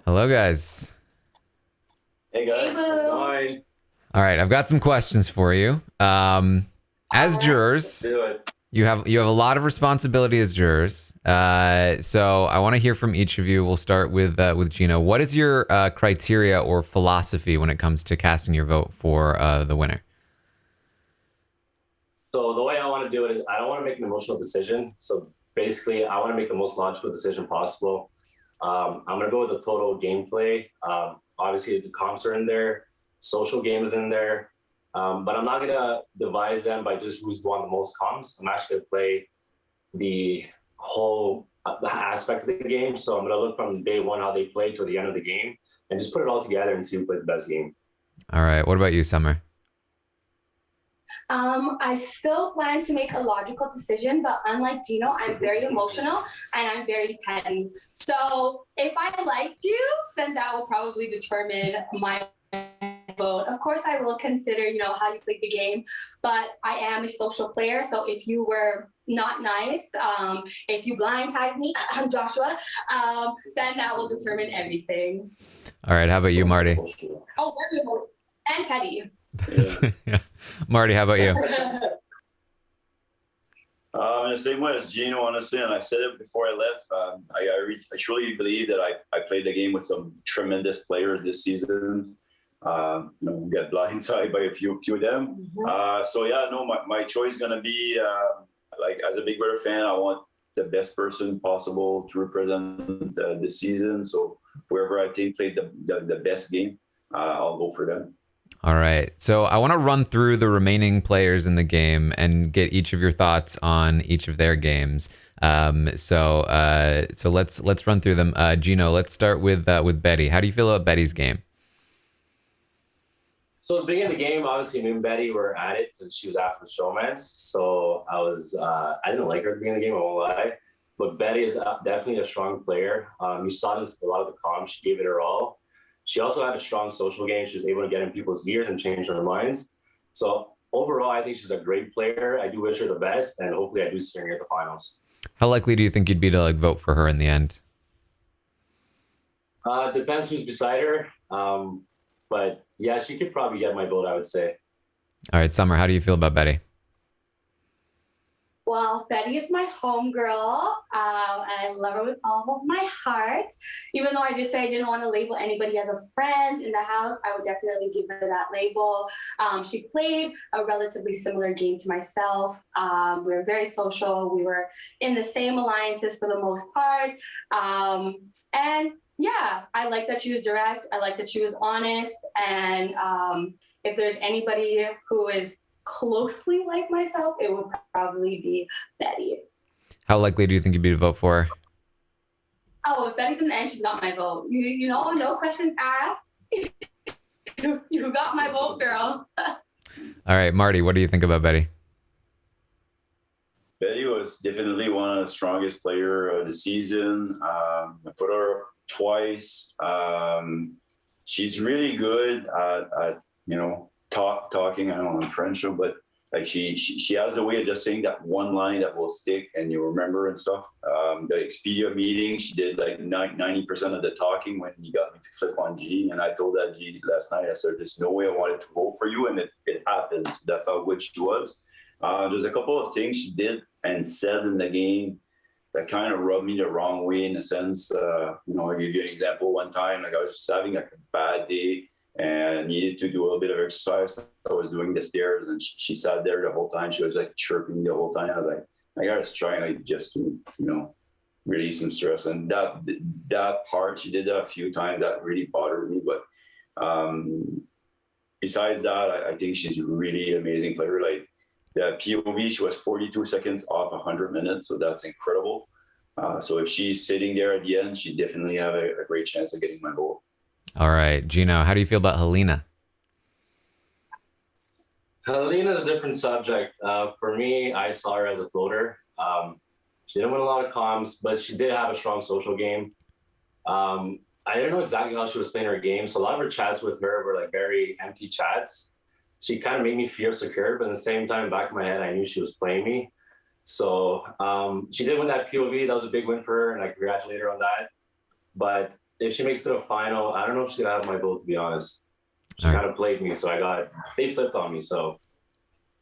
Hello, guys. Hey guys, Hey, how's it boo. going? All right, I've got some questions for you. As Alright. jurors, Do it. you have a lot of responsibility as jurors. So I want to hear from each of you. We'll start with Gino. What is your criteria or philosophy when it comes to casting your vote for the winner? So the way I want to do it is I don't want to make an emotional decision. So basically, I want to make the most logical decision possible. I'm gonna go with the total gameplay. Obviously, the comps are in there, social game is in there, but I'm not gonna devise them by just who's won the most comps. I'm actually gonna play the whole the aspect of the game. So I'm gonna look from day one how they play to the end of the game, and just put it all together and see who plays the best game. All right. What about you, Summer? I still plan to make a logical decision, but unlike Gino, I'm very emotional and I'm very petty. So if I liked you, then that will probably determine my vote. Of course, I will consider, how you played the game, but I am a social player. So if you were not nice, if you blindsided me, Joshua, then that will determine everything. All right. How about you, Marty? Oh, very emotional and petty. Yeah. Marty, how about you? In the same way as Gino, honestly, and I said it before I left, I truly believe that I played the game with some tremendous players this season. Got blindsided by a few of them. My choice is gonna be like as a Big Brother fan, I want the best person possible to represent the season. So whoever I think played the best game, I'll go for them. All right. So I want to run through the remaining players in the game and get each of your thoughts on each of their games. So let's run through them. Gino, let's start with Betty. How do you feel about Betty's game? So at the beginning of the game, obviously me and Betty were at it because she was after showmance. So I didn't like her at the beginning of the game, I won't lie. But Betty is definitely a strong player. You saw this a lot of the comms. She gave it her all. She also had a strong social game. She was able to get in people's ears and change their minds. So overall, I think she's a great player. I do wish her the best, and hopefully I do see her at the finals. How likely do you think you'd be to vote for her in the end? Depends who's beside her. But yeah, she could probably get my vote, I would say. All right, Summer, how do you feel about Betty? Well, Betty is my homegirl, and I love her with all of my heart. Even though I did say I didn't want to label anybody as a friend in the house, I would definitely give her that label. She played a relatively similar game to myself. We were very social. We were in the same alliances for the most part. And yeah, I like that she was direct. I like that she was honest. And if there's anybody who is closely like myself, it would probably be Betty. How likely do you think you'd be to vote for her? Oh, if Betty's in the end, she's got my vote. No questions asked. You got my vote, girl. All right, Marty, what do you think about Betty? Betty was definitely one of the strongest player of the season. I put her up twice. She's really good at talking. I don't know in French, but like she has a way of just saying that one line that will stick and you remember and stuff. The Expedia meeting, she did like 90% of the talking when he got me to flip on G, and I told that G last night. I said, "There's no way I wanted to vote for you," and it happens. That's how good she was. There's a couple of things she did and said in the game that kind of rubbed me the wrong way in a sense. I'll give you an example. One time, like I was just having like a bad day and needed to do a little bit of exercise. I was doing the stairs and she sat there the whole time. She was like chirping the whole time. I was like, I gotta try like just to, release some stress. And that part, she did that a few times. That really bothered me. But besides that, I think she's a really amazing player. Like the POV, she was 42 seconds off 100 minutes. So that's incredible. So if she's sitting there at the end, she definitely have a great chance of getting my vote. All right, Gino, how do you feel about Helena? Helena's a different subject. For me, I saw her as a floater. She didn't win a lot of comms, but she did have a strong social game. I didn't know exactly how she was playing her game, so a lot of her chats with her were like very empty chats. She kind of made me feel secure, but at the same time, back in my head, I knew she was playing me. So she did win that POV. That was a big win for her, and I congratulate her on that. But if she makes it to the final, I don't know if she's gonna have my vote, to be honest. She All right. kind of played me, so they flipped on me, so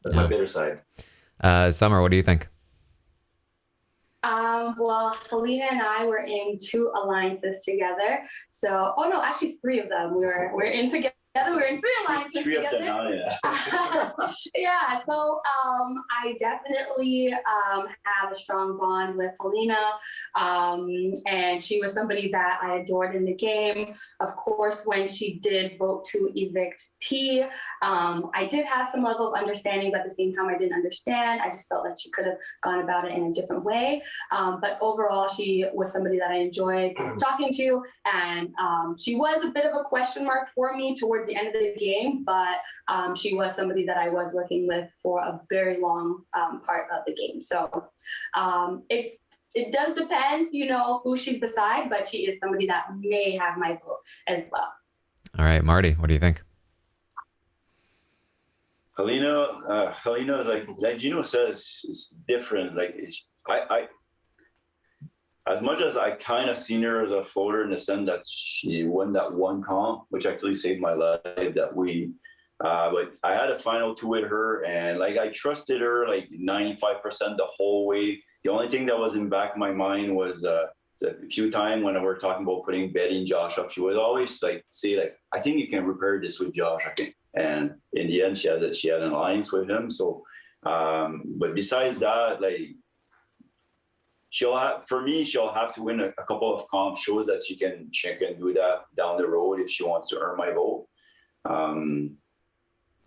that's my bitter side. Summer, what do you think? Well, Helena and I were in 2 alliances together. So, oh no, actually 3 of them. We're in together. We're in 3 alliances Three together. of them now, yeah. Yeah. So, I definitely have a strong bond with Helena, and she was somebody that I adored in the game. Of course, when she did vote to evict T, I did have some level of understanding, but at the same time, I didn't understand. I just felt that she could have gone about it in a different way. But overall, she was somebody that I enjoyed talking to, and she was a bit of a question mark for me towards the end of the game, but she was somebody that I was working with for a very long part of the game. So it does depend, who she's beside, but she is somebody that may have my vote as well. All right, Marty, what do you think? Helena, like Gino says, it's different. Like I as much as I kind of seen her as a floater in the sense that she won that one comp, which actually saved my life but I had a final 2 with her, and like I trusted her like 95% the whole way. The only thing that was in back of my mind was a few times when we were talking about putting Betty and Josh up, she would always like say like, I think you can repair this with Josh. And in the end, she had an alliance with him. So, but besides that, like, she'll have to win a couple of comp shows that she can do that down the road if she wants to earn my vote.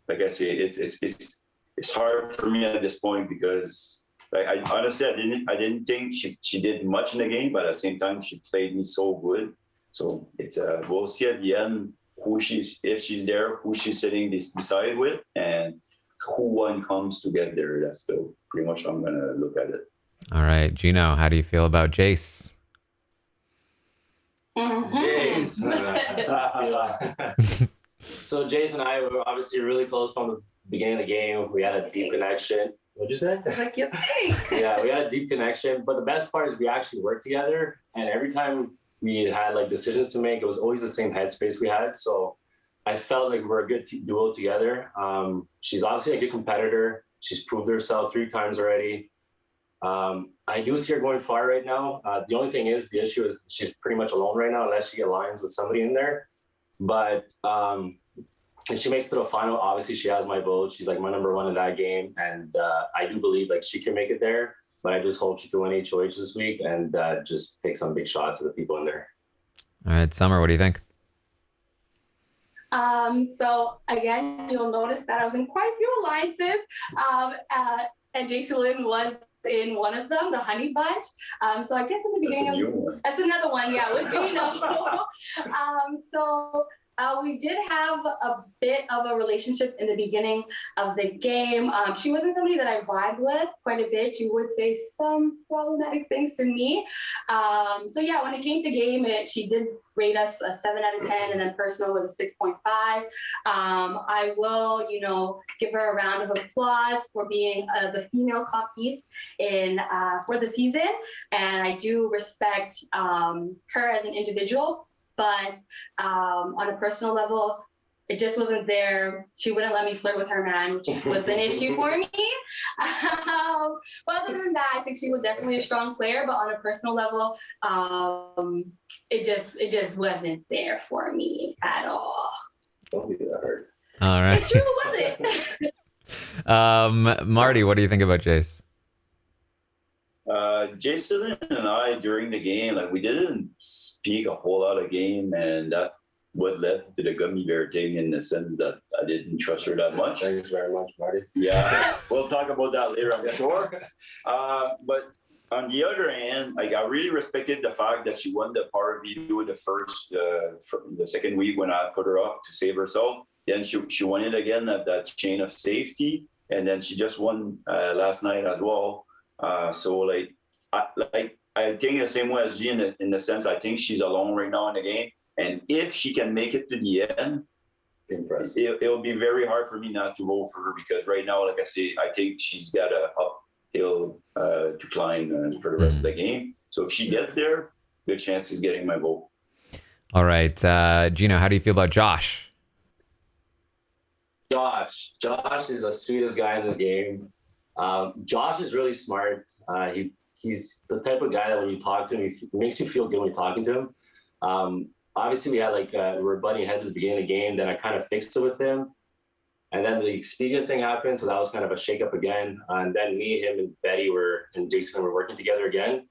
Like I say, it's hard for me at this point because like I honestly I didn't think she did much in the game, but at the same time she played me so good. So it's we'll see at the end if she's there, who she's sitting beside with, and who one comes to get there. That's still pretty much how I'm gonna look at it. All right, Gino, how do you feel about Jace? Jace. So Jace and I were obviously really close from the beginning of the game. We had a deep connection. What'd you say? Like you think. Yeah, we had a deep connection. But the best part is we actually worked together. And every time we had like decisions to make, it was always the same headspace we had. So I felt like we're a good duo together. She's obviously a good competitor. She's proved herself 3 times already. I do see her going far right now. The only thing is, the issue is she's pretty much alone right now, unless she aligns with somebody in there. But if she makes it to the final, obviously she has my vote. She's like my number 1 in that game, and I do believe like she can make it there. But I just hope she can win HOH this week and just take some big shots at the people in there. All right, Summer, what do you think? So again, you'll notice that I was in quite a few alliances, and Jason Lynn was in one of them, the Honey Bunch. So I guess in the beginning, that's another one, yeah, with Gino. So we did have a bit of a relationship in the beginning of the game. She wasn't somebody that I vibed with quite a bit. She would say some problematic things to me. So yeah, when it came to game, she did rate us a 7 out of 10, and then personal was a 6.5. I will, give her a round of applause for being the female comp beast for the season, and I do respect her as an individual. But on a personal level, it just wasn't there. She wouldn't let me flirt with her man, which was an issue for me. But other than that, I think she was definitely a strong player. But on a personal level, it just wasn't there for me at all. Don't be that hurt. All right. It true wasn't. Marty, what do you think about Jace? Jason and I during the game, like we didn't speak a whole lot of game, and that what led to the gummy bear thing in the sense that I didn't trust her that much. Thanks very much, Marty. Yeah, we'll talk about that later, I'm sure. But on the other hand, like I really respected the fact that she won the power veto the second week when I put her up to save herself. Then she won it again at that chain of safety, and then she just won last night as well. So I think the same way as G in the sense I think she's alone right now in the game, and if she can make it to the end, it'll be very hard for me not to vote for her, because right now, like I say, I think she's got a uphill to climb for the rest of the game. So if she gets there, good chance she's getting my vote. All right. Gino, how do you feel about Josh? Josh is the sweetest guy in this game. Josh is really smart. He's the type of guy that when you talk to him, he makes you feel good when you're talking to him. Obviously, we had we were butting heads at the beginning of the game. Then I kind of fixed it with him. And then the Expedia thing happened. So that was kind of a shakeup again. And then me, him, and Betty and Jason were working together again.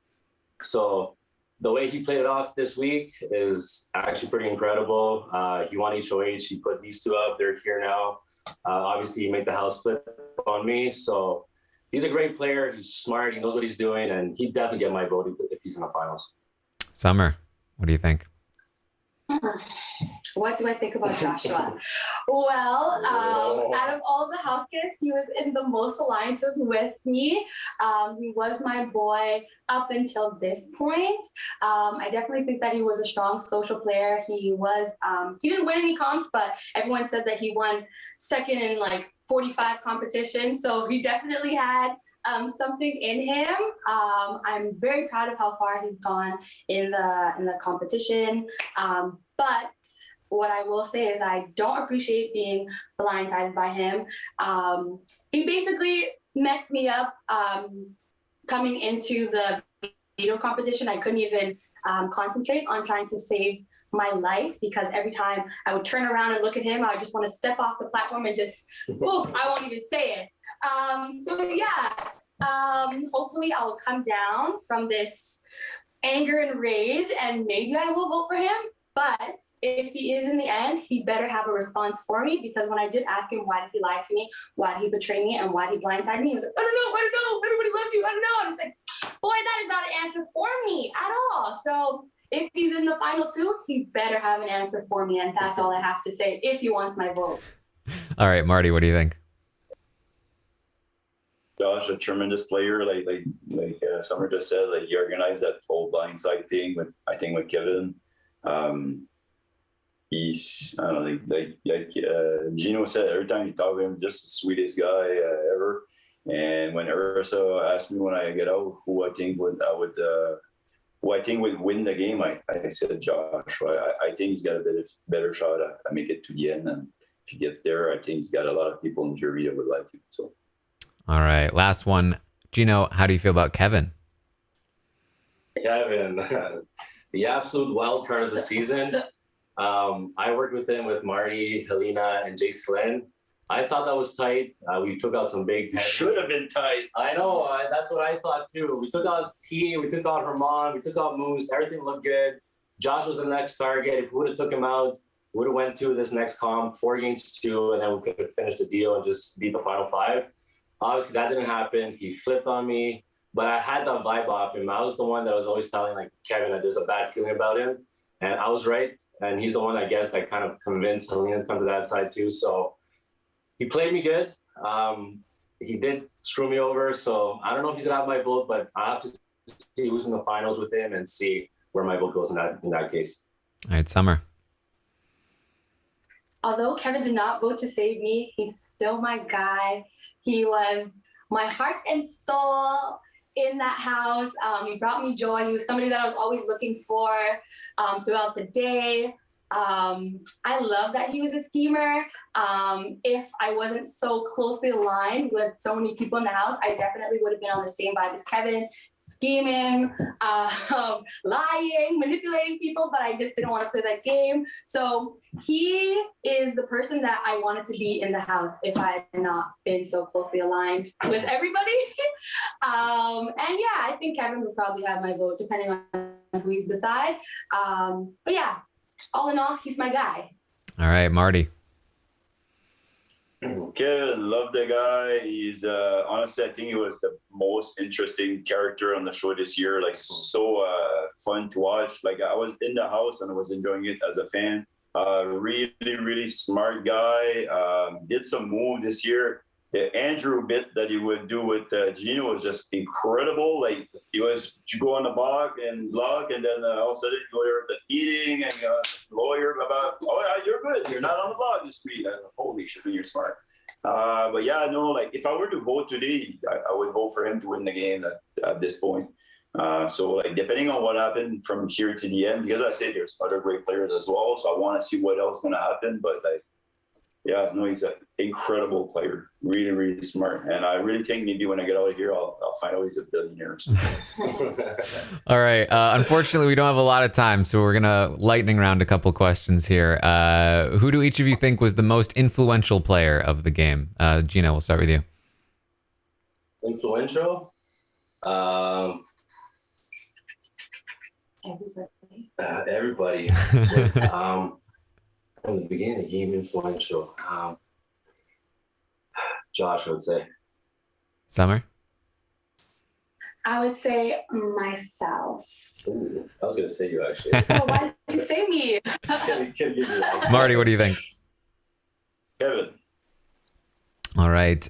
So the way he played it off this week is actually pretty incredible. He won HOH. He put these two up. They're here now. Obviously, he made the house flip on me. So he's a great player. He's smart. He knows what he's doing. And he'd definitely get my vote if he's in the finals. Summer, what do you think? What do I think about Joshua? Well, out of all the house guests, he was in the most alliances with me. He was my boy up until this point. I definitely think that he was a strong social player. He didn't win any comps, but everyone said that he won second in 45 competitions. So he definitely had something in him. I'm very proud of how far he's gone in the competition. But what I will say is I don't appreciate being blindsided by him. He basically messed me up coming into the veto competition. I couldn't even concentrate on trying to save my life because every time I would turn around and look at him, I just want to step off the platform and just, I won't even say it. Hopefully I'll come down from this anger and rage and maybe I will vote for him. But if he is in the end, he better have a response for me because when I did ask him why did he lie to me, why did he betray me, and why did he blindside me, he was like, I don't know, everybody loves you, I don't know. And it's like, boy, that is not an answer for me at all. So if he's in the final two, he better have an answer for me. And that's all I have to say if he wants my vote. All right, Marty, what do you think? Josh, a tremendous player. Summer just said, he organized that whole blindside thing with Kevin. He's, I don't know, Gino said, every time you talk to him, just the sweetest guy ever. And when Ursa asked me when I get out who I think would win the game, I said Josh. I think he's got a better shot at make it to the end. And if he gets there, I think he's got a lot of people in the jury that would like him. So. All right, last one. Gino, how do you feel about Kevin? Kevin, the absolute wild card of the season. I worked with him with Marty, Helena, and Jay Slynn. I thought that was tight. We took out some big... Should have been tight. I know. That's what I thought, too. We took out T, we took out Herman, we took out Moose. Everything looked good. Josh was the next target. If we would have took him out, we would have went to this next comp, 4-2, and then we could have finished the deal and just beat the final 5. Obviously, that didn't happen. He flipped on me. But I had that vibe off him. I was the one that was always telling Kevin that there's a bad feeling about him. And I was right. And he's the one, I guess, that kind of convinced Helena to come to that side too. So he played me good. He did screw me over. So I don't know if he's gonna have my vote, but I have to see who's in the finals with him and see where my vote goes in that case. All right, Summer. Although Kevin did not vote to save me, he's still my guy. He was my heart and soul in that house. He brought me joy. He was somebody that I was always looking for throughout the day. I love that he was a schemer. If I wasn't so closely aligned with so many people in the house, I definitely would have been on the same vibe as Kevin, scheming, lying, manipulating people, but I just didn't want to play that game. So he is the person that I wanted to be in the house if I had not been so closely aligned with everybody. And yeah, I think Kevin would probably have my vote depending on who he's beside. But yeah, all in all, he's my guy. All right, Marty. Kevin, love the guy. He's honestly, I think he was the most interesting character on the show this year. So fun to watch. I was in the house and I was enjoying it as a fan. Really, really smart guy. Did some move this year. The Andrew bit that he would do with Gino was just incredible. He was to go on the block and log, and then all of a sudden you hear the eating and lawyer about, oh yeah, you're good. You're not on the block this week. Holy shit, you're smart. But yeah, no, if I were to vote today, I would vote for him to win the game at this point. So like depending on what happened from here to the end, because I say there's other great players as well, so I want to see what else is going to happen. But like, yeah, no, he's an incredible player, really, really smart, and I really think maybe when I get out of here, I'll find out he's a billionaire. All right. Unfortunately, we don't have a lot of time, so we're gonna lightning round a couple questions here. Who do each of you think was the most influential player of the game? Gino, we'll start with you. Influential? Everybody. So, from the beginning of the game, influential. Josh, I would say. Summer? I would say myself. Ooh, I was going to say you, actually. Oh, why did you say me? Marty, what do you think? Kevin. All right.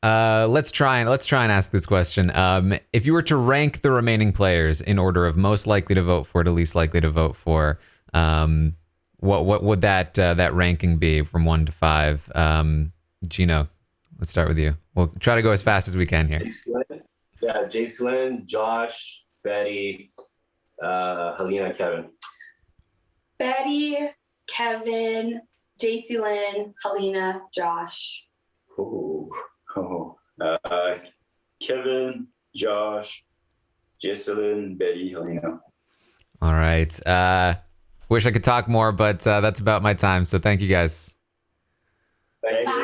Let's try and ask this question. If you were to rank the remaining players in order of most likely to vote for to least likely to vote for, what would that ranking be from 1 to 5? Gino, let's start with you. We'll try to go as fast as we can here. Jason, Josh, Betty, Helena, Kevin. Betty, Kevin, JC Lynn, Helena, Josh. Ooh. Kevin, Josh, Jesselyn, Betty, Helena. All right. Wish I could talk more, but that's about my time. So thank you guys. Thank you.